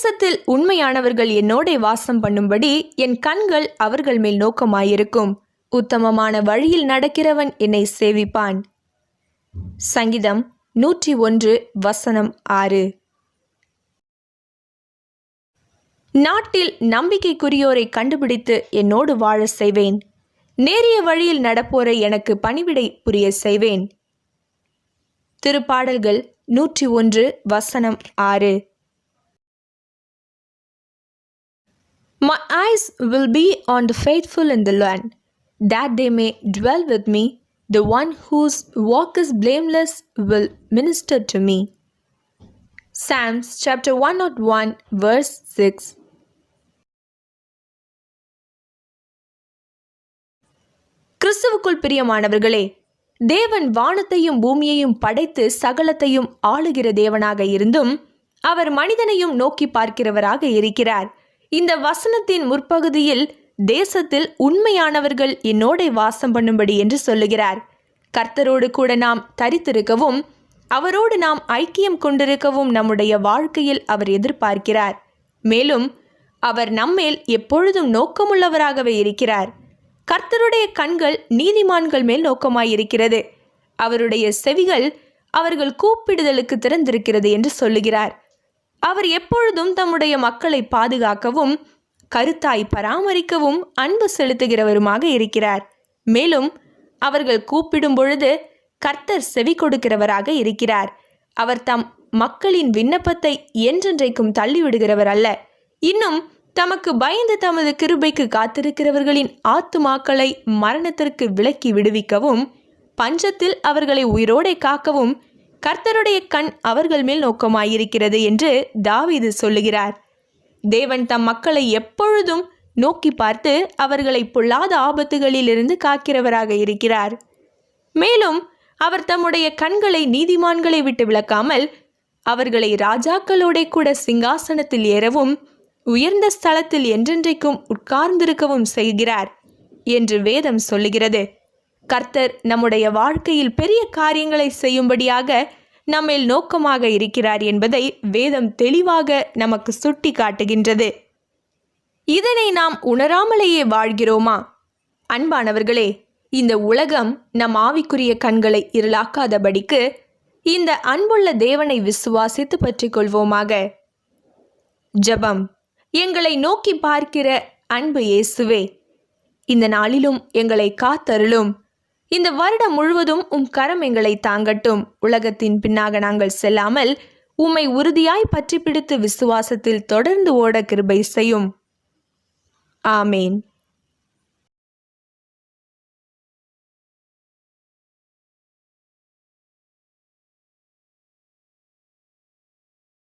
தேசத்தில் உண்மையானவர்கள் என்னோட வாசம் பண்ணும்படி என் கண்கள் அவர்கள் மேல் நோக்கமாயிருக்கும். உத்தமமான வழியில் நடக்கிறவன் என்னை சேவிப்பான். சங்கீதம் 101:6. நாட்டில் நம்பிக்கைக்குரியோரை கண்டுபிடித்து என்னோடு வாழ செய்வேன். நேரிய வழியில் நடப்போரை எனக்கு பணிவிடை புரிய செய்வேன். திருப்பாடல்கள் 101:6. My eyes will be on the faithful in the land, that they may dwell with me. The one whose walk is blameless will minister to me. Psalms chapter 101 verse 6. கிறிஸ்துவுக்குள் பிரியமானவர்களே, தேவன் வானத்தையும் பூமியையும் படைத்து சகலத்தையும் ஆளுகிற தேவனாக இருந்தும் அவர் மனிதனையும் நோக்கி பார்க்கிறவராக இருக்கிறார். இந்த வசனத்தின் முற்பகுதியில் தேசத்தில் உண்மையானவர்கள் என்னோட வாசம் பண்ணும்படி என்று சொல்லுகிறார். கர்த்தரோடு கூட நாம் தரித்திருக்கவும் அவரோடு நாம் ஐக்கியம் கொண்டிருக்கவும் நம்முடைய வாழ்க்கையில் அவர் எதிர்பார்க்கிறார். மேலும் அவர் நம்மேல் எப்பொழுதும் நோக்கமுள்ளவராகவே இருக்கிறார். கர்த்தருடைய கண்கள் நீதிமான்கள் மேல் நோக்கமாயிருக்கிறது. அவருடைய செவிகள் அவர்கள் கூப்பிடுதலுக்கு திறந்திருக்கிறது என்று சொல்லுகிறார். அவர் எப்பொழுதும் தம்முடைய மக்களை பாதுகாக்கவும் கருத்தாய் பராமரிக்கவும் அன்பு செலுத்துகிறவருமாக இருக்கிறார். மேலும் அவர்கள் கூப்பிடும் பொழுது கர்த்தர் செவி கொடுக்கிறவராக இருக்கிறார். அவர் தம் மக்களின் விண்ணப்பத்தை என்றென்றைக்கும் தள்ளிவிடுகிறவர் அல்ல. இன்னும் தமக்கு பயந்து தமது கிருபைக்கு காத்திருக்கிறவர்களின் ஆத்துமாக்களை மரணத்திற்கு விலக்கி விடுவிக்கவும் பஞ்சத்தில் அவர்களை உயிரோடே காக்கவும் கர்த்தருடைய கண் அவர்கள் மேல் நோக்கமாயிருக்கிறது என்று தாவீது சொல்லுகிறார். தேவன் தம் மக்களை எப்பொழுதும் நோக்கி பார்த்து அவர்களை பொல்லாத ஆபத்துகளிலிருந்து காக்கிறவராக இருக்கிறார். மேலும் அவர் தம்முடைய கண்களை நீதிமான்களை விட்டு விலக்காமல் அவர்களை ராஜாக்களோட கூட சிங்காசனத்தில் ஏறவும் உயர்ந்த ஸ்தலத்தில் என்றென்றைக்கும் உட்கார்ந்திருக்கவும் செய்கிறார் என்று வேதம் சொல்லுகிறது. கர்த்தர் நம்முடைய வாழ்க்கையில் பெரிய காரியங்களை செய்யும்படியாக நம்மேல் நோக்கமாக இருக்கிறார் என்பதை வேதம் தெளிவாக நமக்கு சுட்டி காட்டுகின்றது. இதனை நாம் உணராமலேயே வாழ்கிறோமா? அன்பானவர்களே, இந்த உலகம் நம் ஆவிக்குரிய கண்களை இருளாக்காதபடிக்கு இந்த அன்புள்ள தேவனை விசுவாசித்து பற்றிக் கொள்வோமாக. ஜெபம். எங்களை நோக்கி பார்க்கிற அன்பு இயேசுவே, இந்த நாளிலும் எங்களை காத்தருளும். இந்த வருடம் முழுவதும் கரம் எங்களை தாங்கட்டும். உலகத்தின் பின்னாக நாங்கள் செல்லாமல் உம்மை உறுதியாய் பற்றி பிடித்து விசுவாசத்தில் தொடர்ந்து ஓட கிருபை செய்யும். ஆமேன்.